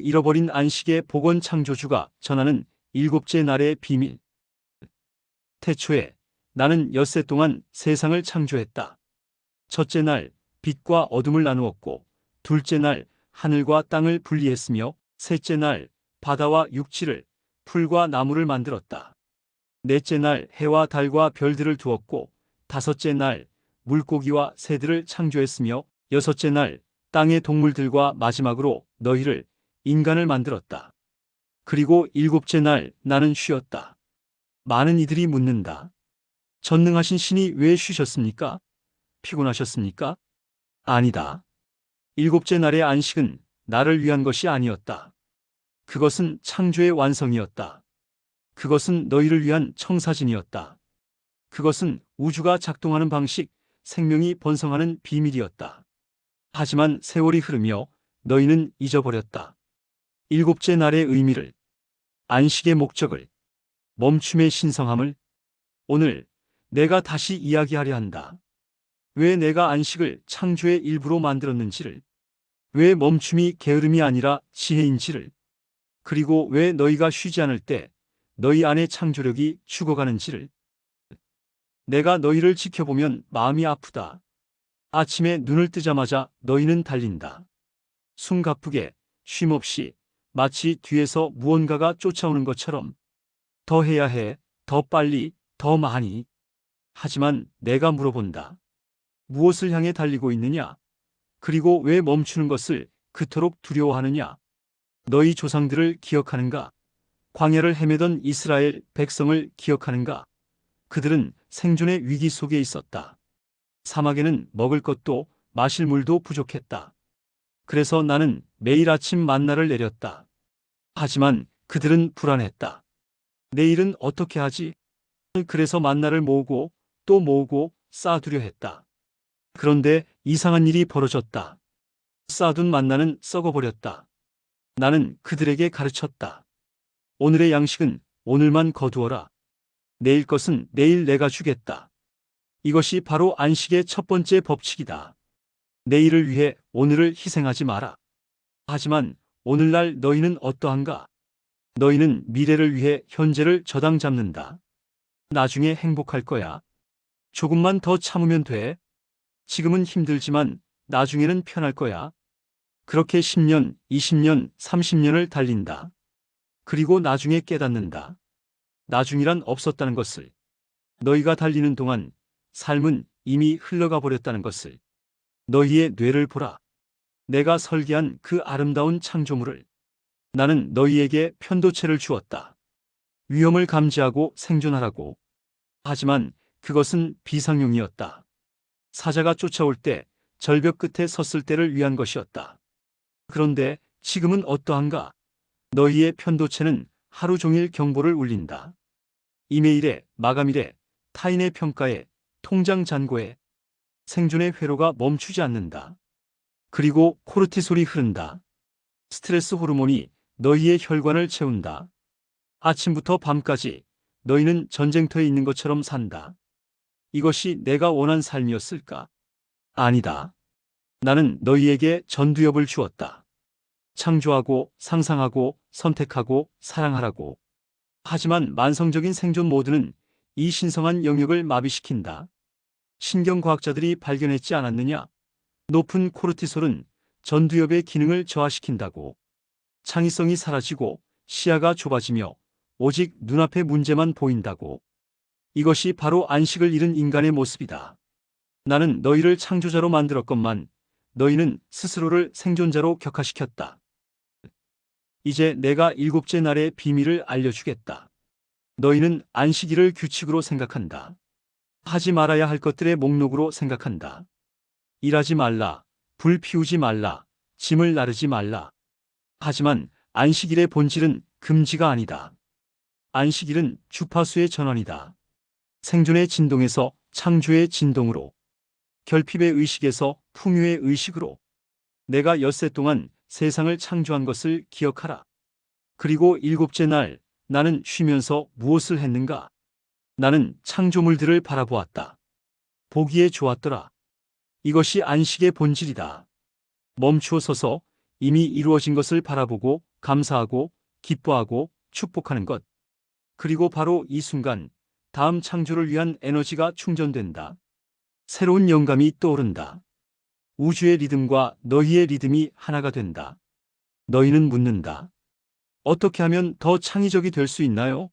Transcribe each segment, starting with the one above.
잃어버린 안식의 복원 창조주가 전하는 일곱째 날의 비밀. 태초에 나는 엿새 동안 세상을 창조했다. 첫째 날 빛과 어둠을 나누었고, 둘째 날 하늘과 땅을 분리했으며, 셋째 날 바다와 육지를, 풀과 나무를 만들었다. 넷째 날 해와 달과 별들을 두었고, 다섯째 날 물고기와 새들을 창조했으며, 여섯째 날 땅의 동물들과 마지막으로 너희를, 인간을 만들었다. 그리고 일곱째 날 나는 쉬었다. 많은 이들이 묻는다. 전능하신 신이 왜 쉬셨습니까? 피곤하셨습니까? 아니다. 일곱째 날의 안식은 나를 위한 것이 아니었다. 그것은 창조의 완성이었다. 그것은 너희를 위한 청사진이었다. 그것은 우주가 작동하는 방식, 생명이 번성하는 비밀이었다. 하지만 세월이 흐르며 너희는 잊어버렸다. 일곱째 날의 의미를, 안식의 목적을, 멈춤의 신성함을. 오늘 내가 다시 이야기하려 한다. 왜 내가 안식을 창조의 일부로 만들었는지를, 왜 멈춤이 게으름이 아니라 지혜인지를, 그리고 왜 너희가 쉬지 않을 때 너희 안의 창조력이 죽어가는지를. 내가 너희를 지켜보면 마음이 아프다. 아침에 눈을 뜨자마자 너희는 달린다. 숨가쁘게, 쉼없이, 마치 뒤에서 무언가가 쫓아오는 것처럼. 더 해야 해, 더 빨리, 더 많이. 하지만 내가 물어본다. 무엇을 향해 달리고 있느냐? 그리고 왜 멈추는 것을 그토록 두려워하느냐? 너희 조상들을 기억하는가? 광야를 헤매던 이스라엘 백성을 기억하는가? 그들은 생존의 위기 속에 있었다. 사막에는 먹을 것도 마실 물도 부족했다. 그래서 나는 매일 아침 만나를 내렸다. 하지만 그들은 불안했다. 내일은 어떻게 하지? 그래서 만나를 모으고 또 모으고 쌓아두려 했다. 그런데 이상한 일이 벌어졌다. 쌓아둔 만나는 썩어버렸다. 나는 그들에게 가르쳤다. 오늘의 양식은 오늘만 거두어라. 내일 것은 내일 내가 주겠다. 이것이 바로 안식의 첫 번째 법칙이다. 내일을 위해 오늘을 희생하지 마라. 하지만 오늘날 너희는 어떠한가? 너희는 미래를 위해 현재를 저당 잡는다. 나중에 행복할 거야. 조금만 더 참으면 돼. 지금은 힘들지만 나중에는 편할 거야. 그렇게 10년, 20년, 30년을 달린다. 그리고 나중에 깨닫는다. 나중이란 없었다는 것을. 너희가 달리는 동안 삶은 이미 흘러가 버렸다는 것을. 너희의 뇌를 보라. 내가 설계한 그 아름다운 창조물을. 나는 너희에게 편도체를 주었다. 위험을 감지하고 생존하라고. 하지만 그것은 비상용이었다. 사자가 쫓아올 때, 절벽 끝에 섰을 때를 위한 것이었다. 그런데 지금은 어떠한가? 너희의 편도체는 하루 종일 경보를 울린다. 이메일에, 마감일에, 타인의 평가에, 통장 잔고에. 생존의 회로가 멈추지 않는다. 그리고 코르티솔이 흐른다. 스트레스 호르몬이 너희의 혈관을 채운다. 아침부터 밤까지 너희는 전쟁터에 있는 것처럼 산다. 이것이 내가 원한 삶이었을까? 아니다. 나는 너희에게 전두엽을 주었다. 창조하고, 상상하고, 선택하고, 사랑하라고. 하지만 만성적인 생존 모드는 이 신성한 영역을 마비시킨다. 신경과학자들이 발견했지 않았느냐? 높은 코르티솔은 전두엽의 기능을 저하시킨다고. 창의성이 사라지고 시야가 좁아지며 오직 눈앞의 문제만 보인다고. 이것이 바로 안식을 잃은 인간의 모습이다. 나는 너희를 창조자로 만들었건만 너희는 스스로를 생존자로 격화시켰다. 이제 내가 일곱째 날의 비밀을 알려주겠다. 너희는 안식일을 규칙으로 생각한다. 하지 말아야 할 것들의 목록으로 생각한다. 일하지 말라, 불 피우지 말라, 짐을 나르지 말라. 하지만 안식일의 본질은 금지가 아니다. 안식일은 주파수의 전환이다. 생존의 진동에서 창조의 진동으로, 결핍의 의식에서 풍요의 의식으로. 내가 엿새 동안 세상을 창조한 것을 기억하라. 그리고 일곱째 날 나는 쉬면서 무엇을 했는가? 나는 창조물들을 바라보았다. 보기에 좋았더라. 이것이 안식의 본질이다. 멈추어 서서 이미 이루어진 것을 바라보고 감사하고 기뻐하고 축복하는 것. 그리고 바로 이 순간 다음 창조를 위한 에너지가 충전된다. 새로운 영감이 떠오른다. 우주의 리듬과 너희의 리듬이 하나가 된다. 너희는 묻는다. 어떻게 하면 더 창의적이 될 수 있나요?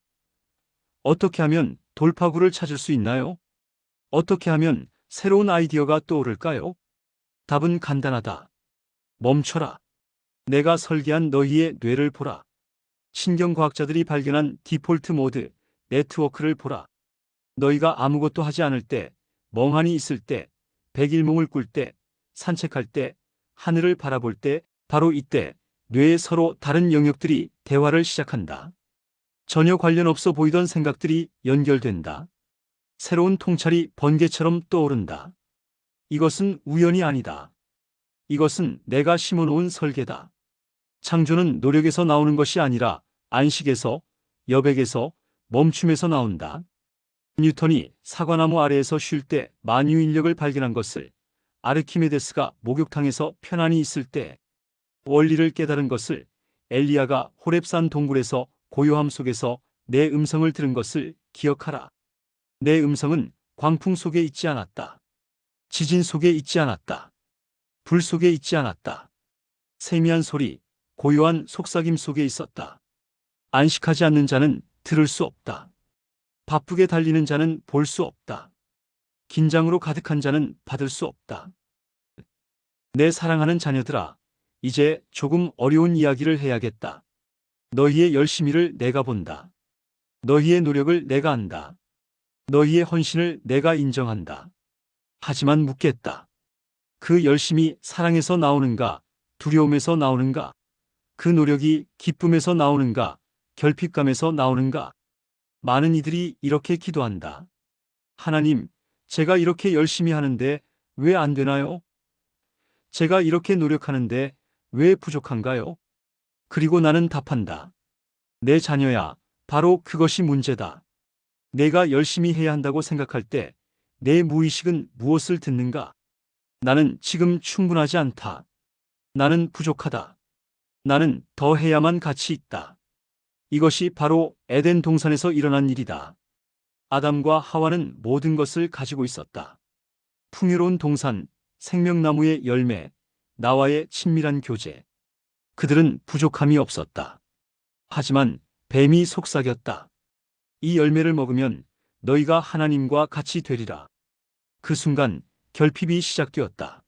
어떻게 하면 돌파구를 찾을 수 있나요? 어떻게 하면 새로운 아이디어가 떠오를까요? 답은 간단하다. 멈춰라. 내가 설계한 너희의 뇌를 보라. 신경과학자들이 발견한 디폴트 모드, 네트워크를 보라. 너희가 아무것도 하지 않을 때, 멍하니 있을 때, 백일몽을 꿀 때, 산책할 때, 하늘을 바라볼 때, 바로 이때 뇌의 서로 다른 영역들이 대화를 시작한다. 전혀 관련 없어 보이던 생각들이 연결된다. 새로운 통찰이 번개처럼 떠오른다. 이것은 우연이 아니다. 이것은 내가 심어놓은 설계다. 창조는 노력에서 나오는 것이 아니라 안식에서, 여백에서, 멈춤에서 나온다. 뉴턴이 사과나무 아래에서 쉴 때 만유인력을 발견한 것을, 아르키메데스가 목욕탕에서 편안히 있을 때 원리를 깨달은 것을, 엘리야가 호렙산 동굴에서 고요함 속에서 내 음성을 들은 것을 기억하라. 내 음성은 광풍 속에 있지 않았다. 지진 속에 있지 않았다. 불 속에 있지 않았다. 세미한 소리, 고요한 속삭임 속에 있었다. 안식하지 않는 자는 들을 수 없다. 바쁘게 달리는 자는 볼 수 없다. 긴장으로 가득한 자는 받을 수 없다. 내 사랑하는 자녀들아, 이제 조금 어려운 이야기를 해야겠다. 너희의 열심히를 내가 본다. 너희의 노력을 내가 안다. 너희의 헌신을 내가 인정한다. 하지만 묻겠다. 그 열심이 사랑에서 나오는가, 두려움에서 나오는가? 그 노력이 기쁨에서 나오는가, 결핍감에서 나오는가? 많은 이들이 이렇게 기도한다. 하나님, 제가 이렇게 열심히 하는데 왜 안 되나요? 제가 이렇게 노력하는데 왜 부족한가요? 그리고 나는 답한다. 내 자녀야, 바로 그것이 문제다. 내가 열심히 해야 한다고 생각할 때 내 무의식은 무엇을 듣는가? 나는 지금 충분하지 않다. 나는 부족하다. 나는 더 해야만 가치 있다. 이것이 바로 에덴 동산에서 일어난 일이다. 아담과 하와는 모든 것을 가지고 있었다. 풍요로운 동산, 생명나무의 열매, 나와의 친밀한 교제. 그들은 부족함이 없었다. 하지만 뱀이 속삭였다. 이 열매를 먹으면 너희가 하나님과 같이 되리라. 그 순간 결핍이 시작되었다.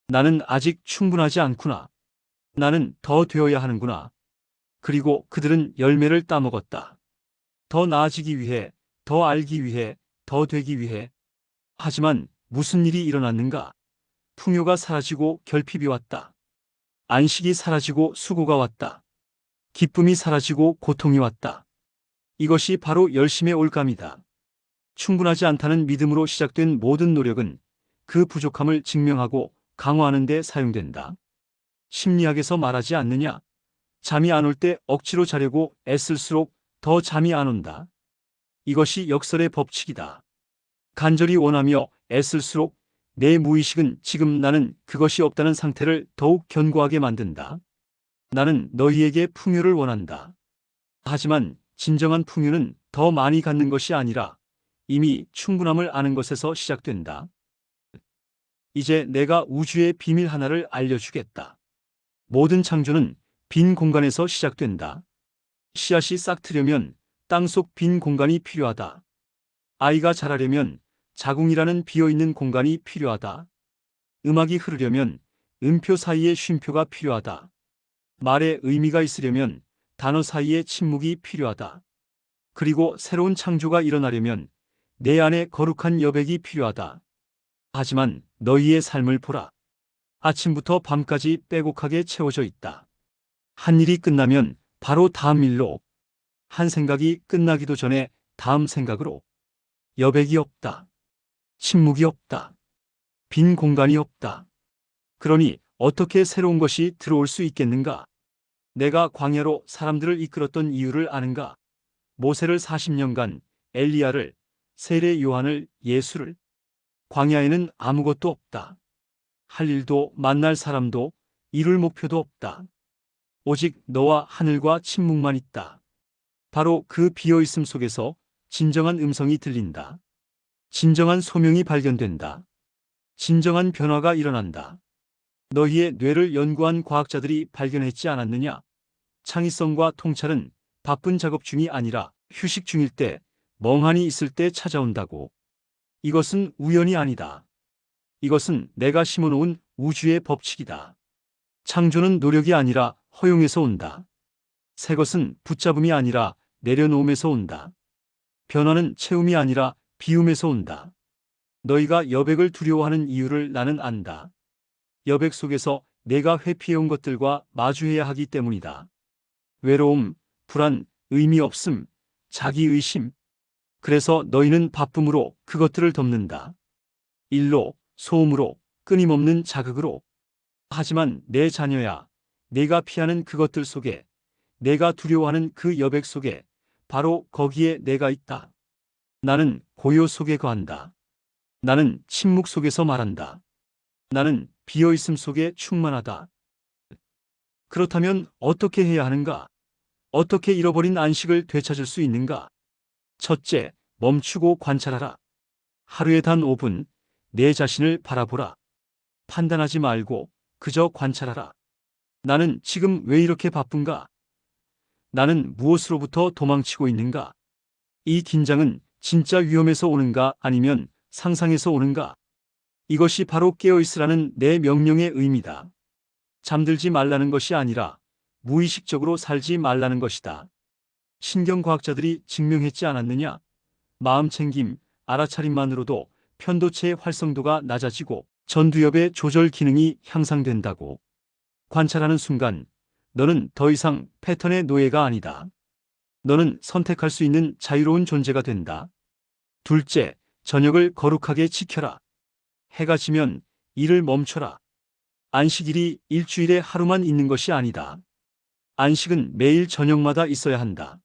나는 아직 충분하지 않구나. 나는 더 되어야 하는구나. 그리고 그들은 열매를 따먹었다. 더 나아지기 위해, 더 알기 위해, 더 되기 위해. 하지만 무슨 일이 일어났는가? 풍요가 사라지고 결핍이 왔다. 안식이 사라지고 수고가 왔다. 기쁨이 사라지고 고통이 왔다. 이것이 바로 열심의 올감이다. 충분하지 않다는 믿음으로 시작된 모든 노력은 그 부족함을 증명하고 강화하는 데 사용된다. 심리학에서 말하지 않느냐? 잠이 안 올 때 억지로 자려고 애쓸수록 더 잠이 안 온다. 이것이 역설의 법칙이다. 간절히 원하며 애쓸수록 내 무의식은 지금 나는 그것이 없다는 상태를 더욱 견고하게 만든다. 나는 너희에게 풍요를 원한다. 하지만 진정한 풍요는 더 많이 갖는 것이 아니라 이미 충분함을 아는 것에서 시작된다. 이제 내가 우주의 비밀 하나를 알려주겠다. 모든 창조는 빈 공간에서 시작된다. 씨앗이 싹트려면 땅속 빈 공간이 필요하다. 아이가 자라려면 자궁이라는 비어있는 공간이 필요하다. 음악이 흐르려면 음표 사이에 쉼표가 필요하다. 말에 의미가 있으려면 단어 사이에 침묵이 필요하다. 그리고 새로운 창조가 일어나려면 내 안에 거룩한 여백이 필요하다. 하지만 너희의 삶을 보라. 아침부터 밤까지 빼곡하게 채워져 있다. 한 일이 끝나면 바로 다음 일로, 한 생각이 끝나기도 전에 다음 생각으로. 여백이 없다. 침묵이 없다. 빈 공간이 없다. 그러니 어떻게 새로운 것이 들어올 수 있겠는가? 내가 광야로 사람들을 이끌었던 이유를 아는가? 모세를 40년간, 엘리야를, 세례 요한을, 예수를. 광야에는 아무것도 없다. 할 일도 만날 사람도 이룰 목표도 없다. 오직 너와 하늘과 침묵만 있다. 바로 그 비어있음 속에서 진정한 음성이 들린다. 진정한 소명이 발견된다. 진정한 변화가 일어난다. 너희의 뇌를 연구한 과학자들이 발견했지 않았느냐? 창의성과 통찰은 바쁜 작업 중이 아니라 휴식 중일 때, 멍하니 있을 때 찾아온다고. 이것은 우연이 아니다. 이것은 내가 심어놓은 우주의 법칙이다. 창조는 노력이 아니라 허용에서 온다. 새 것은 붙잡음이 아니라 내려놓음에서 온다. 변화는 채움이 아니라 비움에서 온다. 너희가 여백을 두려워하는 이유를 나는 안다. 여백 속에서 내가 회피해온 것들과 마주해야 하기 때문이다. 외로움, 불안, 의미 없음, 자기의심. 그래서 너희는 바쁨으로 그것들을 덮는다. 일로, 소음으로, 끊임없는 자극으로. 하지만 내 자녀야, 내가 피하는 그것들 속에, 내가 두려워하는 그 여백 속에, 바로 거기에 내가 있다. 나는 고요 속에 거한다. 나는 침묵 속에서 말한다. 나는 비어있음 속에 충만하다. 그렇다면 어떻게 해야 하는가? 어떻게 잃어버린 안식을 되찾을 수 있는가? 첫째, 멈추고 관찰하라. 하루에 단 5분, 내 자신을 바라보라. 판단하지 말고 그저 관찰하라. 나는 지금 왜 이렇게 바쁜가? 나는 무엇으로부터 도망치고 있는가? 이 긴장은 진짜 위험에서 오는가 아니면 상상에서 오는가? 이것이 바로 깨어있으라는 내 명령의 의미다. 잠들지 말라는 것이 아니라 무의식적으로 살지 말라는 것이다. 신경과학자들이 증명했지 않았느냐? 마음 챙김, 알아차림만으로도 편도체의 활성도가 낮아지고 전두엽의 조절 기능이 향상된다고. 관찰하는 순간 너는 더 이상 패턴의 노예가 아니다. 너는 선택할 수 있는 자유로운 존재가 된다. 둘째, 저녁을 거룩하게 지켜라. 해가 지면 일을 멈춰라. 안식일이 일주일에 하루만 있는 것이 아니다. 안식은 매일 저녁마다 있어야 한다.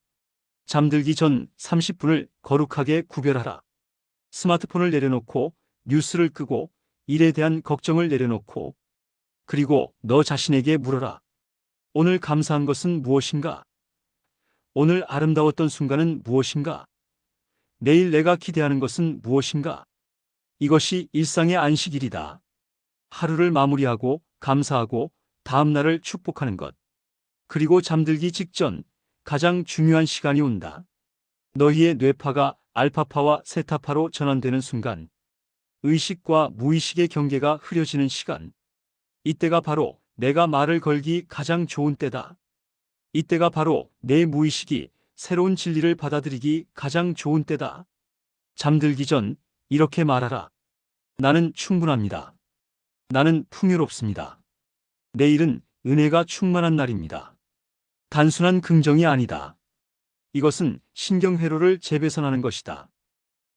잠들기 전 30분을 거룩하게 구별하라. 스마트폰을 내려놓고 뉴스를 끄고 일에 대한 걱정을 내려놓고 그리고 너 자신에게 물어라. 오늘 감사한 것은 무엇인가? 오늘 아름다웠던 순간은 무엇인가? 내일 내가 기대하는 것은 무엇인가? 이것이 일상의 안식일이다. 하루를 마무리하고 감사하고 다음 날을 축복하는 것. 그리고 잠들기 직전 가장 중요한 시간이 온다. 너희의 뇌파가 알파파와 세타파로 전환되는 순간, 의식과 무의식의 경계가 흐려지는 시간. 이때가 바로 내가 말을 걸기 가장 좋은 때다. 이때가 바로 내 무의식이 새로운 진리를 받아들이기 가장 좋은 때다. 잠들기 전 이렇게 말하라. 나는 충분합니다. 나는 풍요롭습니다. 내일은 은혜가 충만한 날입니다. 단순한 긍정이 아니다. 이것은 신경회로를 재배선하는 것이다.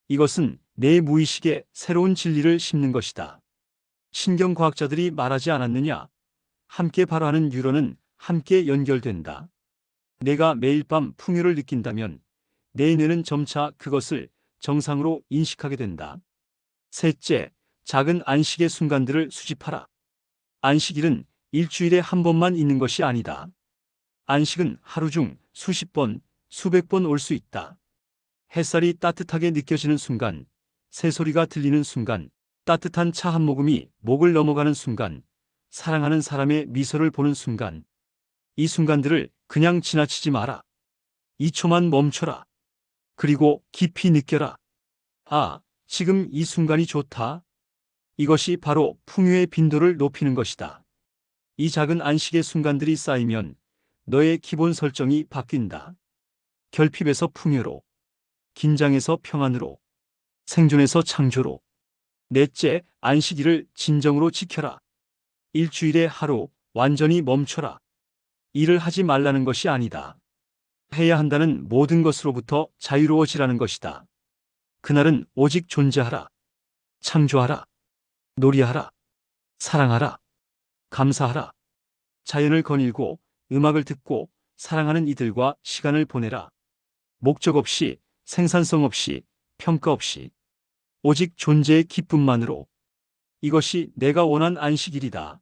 이것은 내 무의식에 새로운 진리를 심는 것이다. 신경과학자들이 말하지 않았느냐? 함께 발화하는 뉴런은 함께 연결된다. 내가 매일 밤 풍요를 느낀다면 내 뇌는 점차 그것을 정상으로 인식하게 된다. 셋째, 작은 안식의 순간들을 수집하라. 안식일은 일주일에 한 번만 있는 것이 아니다. 안식은 하루 중 수십 번, 수백 번 올 수 있다. 햇살이 따뜻하게 느껴지는 순간, 새소리가 들리는 순간, 따뜻한 차 한 모금이 목을 넘어가는 순간, 사랑하는 사람의 미소를 보는 순간. 이 순간들을 그냥 지나치지 마라. 2초만 멈춰라. 그리고 깊이 느껴라. 아, 지금 이 순간이 좋다. 이것이 바로 풍요의 빈도를 높이는 것이다. 이 작은 안식의 순간들이 쌓이면 너의 기본 설정이 바뀐다. 결핍에서 풍요로, 긴장에서 평안으로, 생존에서 창조로. 넷째, 안식일을 진정으로 지켜라. 일주일에 하루 완전히 멈춰라. 일을 하지 말라는 것이 아니다. 해야 한다는 모든 것으로부터 자유로워지라는 것이다. 그날은 오직 존재하라. 창조하라. 놀이하라. 사랑하라. 감사하라. 자연을 거닐고 음악을 듣고 사랑하는 이들과 시간을 보내라. 목적 없이, 생산성 없이, 평가 없이. 오직 존재의 기쁨만으로. 이것이 내가 원한 안식일이다.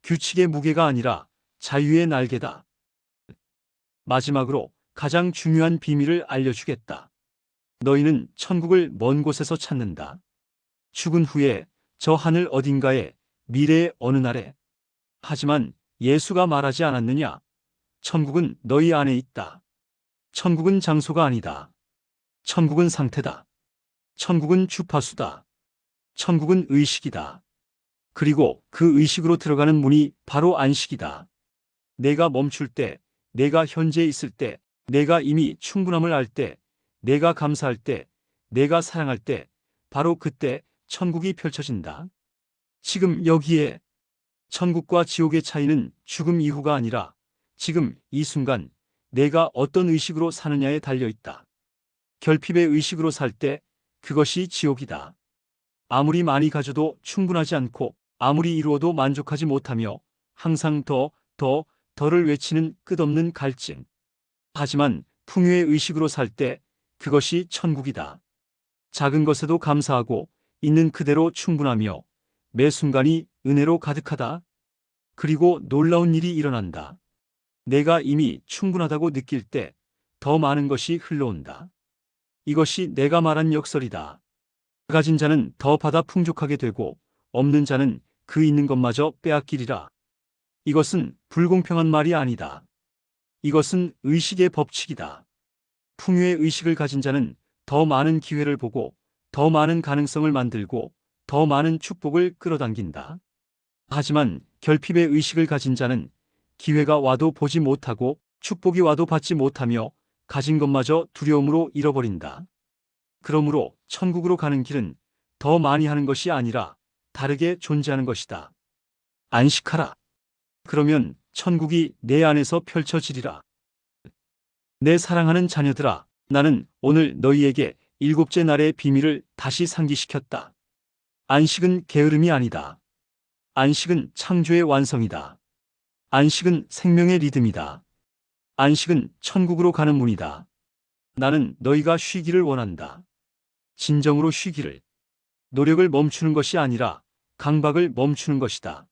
규칙의 무게가 아니라 자유의 날개다. 마지막으로 가장 중요한 비밀을 알려주겠다. 너희는 천국을 먼 곳에서 찾는다. 죽은 후에 저 하늘 어딘가에 미래의 어느 날에. 하지만 예수가 말하지 않았느냐? 천국은 너희 안에 있다. 천국은 장소가 아니다. 천국은 상태다. 천국은 주파수다. 천국은 의식이다. 그리고 그 의식으로 들어가는 문이 바로 안식이다. 내가 멈출 때, 내가 현재에 있을 때, 내가 이미 충분함을 알 때, 내가 감사할 때, 내가 사랑할 때, 바로 그때 천국이 펼쳐진다. 지금 여기에 천국과 지옥의 차이는 죽음 이후가 아니라 지금 이 순간 내가 어떤 의식으로 사느냐에 달려 있다. 결핍의 의식으로 살 때 그것이 지옥이다. 아무리 많이 가져도 충분하지 않고 아무리 이루어도 만족하지 못하며 항상 더를 외치는 끝없는 갈증. 하지만 풍요의 의식으로 살 때 그것이 천국이다. 작은 것에도 감사하고 있는 그대로 충분하며 매 순간이 은혜로 가득하다. 그리고 놀라운 일이 일어난다. 내가 이미 충분하다고 느낄 때 더 많은 것이 흘러온다. 이것이 내가 말한 역설이다. 가진 자는 더 받아 풍족하게 되고 없는 자는 그 있는 것마저 빼앗기리라. 이것은 불공평한 말이 아니다. 이것은 의식의 법칙이다. 풍요의 의식을 가진 자는 더 많은 기회를 보고 더 많은 가능성을 만들고 더 많은 축복을 끌어당긴다. 하지만 결핍의 의식을 가진 자는 기회가 와도 보지 못하고 축복이 와도 받지 못하며 가진 것마저 두려움으로 잃어버린다. 그러므로 천국으로 가는 길은 더 많이 하는 것이 아니라 다르게 존재하는 것이다. 안식하라. 그러면 천국이 내 안에서 펼쳐지리라. 내 사랑하는 자녀들아, 나는 오늘 너희에게 일곱째 날의 비밀을 다시 상기시켰다. 안식은 게으름이 아니다. 안식은 창조의 완성이다. 안식은 생명의 리듬이다. 안식은 천국으로 가는 문이다. 나는 너희가 쉬기를 원한다. 진정으로 쉬기를. 노력을 멈추는 것이 아니라 강박을 멈추는 것이다.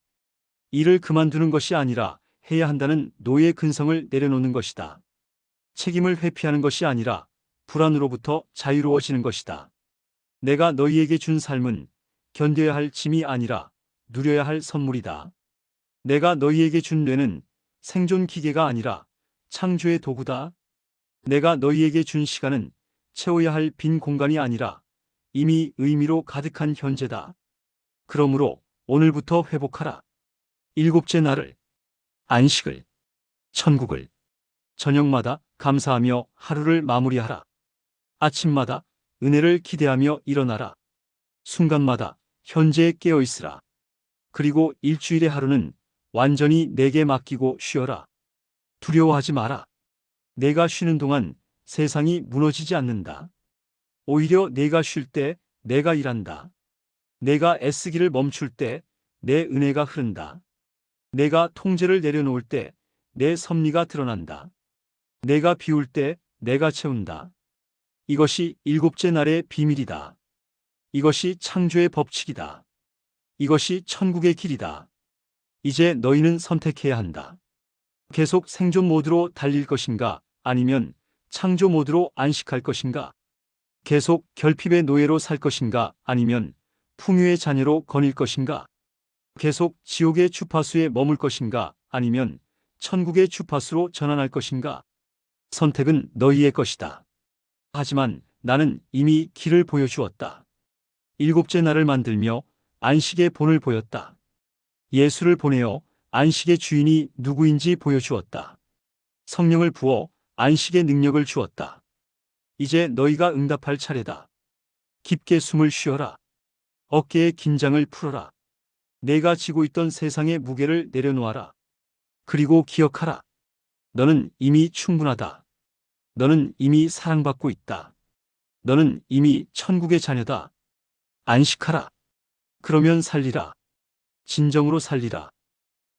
일을 그만두는 것이 아니라 해야 한다는 노예의 근성을 내려놓는 것이다. 책임을 회피하는 것이 아니라 불안으로부터 자유로워지는 것이다. 내가 너희에게 준 삶은 견뎌야 할 짐이 아니라 누려야 할 선물이다. 내가 너희에게 준 뇌는 생존 기계가 아니라 창조의 도구다. 내가 너희에게 준 시간은 채워야 할 빈 공간이 아니라 이미 의미로 가득한 현재다. 그러므로 오늘부터 회복하라. 일곱째 날을, 안식을, 천국을, 저녁마다 감사하며 하루를 마무리하라. 아침마다 은혜를 기대하며 일어나라. 순간마다 현재에 깨어 있으라. 그리고 일주일의 하루는 완전히 내게 맡기고 쉬어라. 두려워하지 마라. 내가 쉬는 동안 세상이 무너지지 않는다. 오히려 내가 쉴 때 내가 일한다. 내가 애쓰기를 멈출 때 내 은혜가 흐른다. 내가 통제를 내려놓을 때 내 섭리가 드러난다. 내가 비울 때 내가 채운다. 이것이 일곱째 날의 비밀이다. 이것이 창조의 법칙이다. 이것이 천국의 길이다. 이제 너희는 선택해야 한다. 계속 생존 모드로 달릴 것인가, 아니면 창조 모드로 안식할 것인가? 계속 결핍의 노예로 살 것인가, 아니면 풍요의 자녀로 거닐 것인가? 계속 지옥의 주파수에 머물 것인가, 아니면 천국의 주파수로 전환할 것인가? 선택은 너희의 것이다. 하지만 나는 이미 길을 보여주었다. 일곱째 날을 만들며 안식의 본을 보였다. 예수를 보내어 안식의 주인이 누구인지 보여주었다. 성령을 부어 안식의 능력을 주었다. 이제 너희가 응답할 차례다. 깊게 숨을 쉬어라. 어깨의 긴장을 풀어라. 내가 지고 있던 세상의 무게를 내려놓아라. 그리고 기억하라. 너는 이미 충분하다. 너는 이미 사랑받고 있다. 너는 이미 천국의 자녀다. 안식하라. 그러면 살리라. 진정으로 살리라.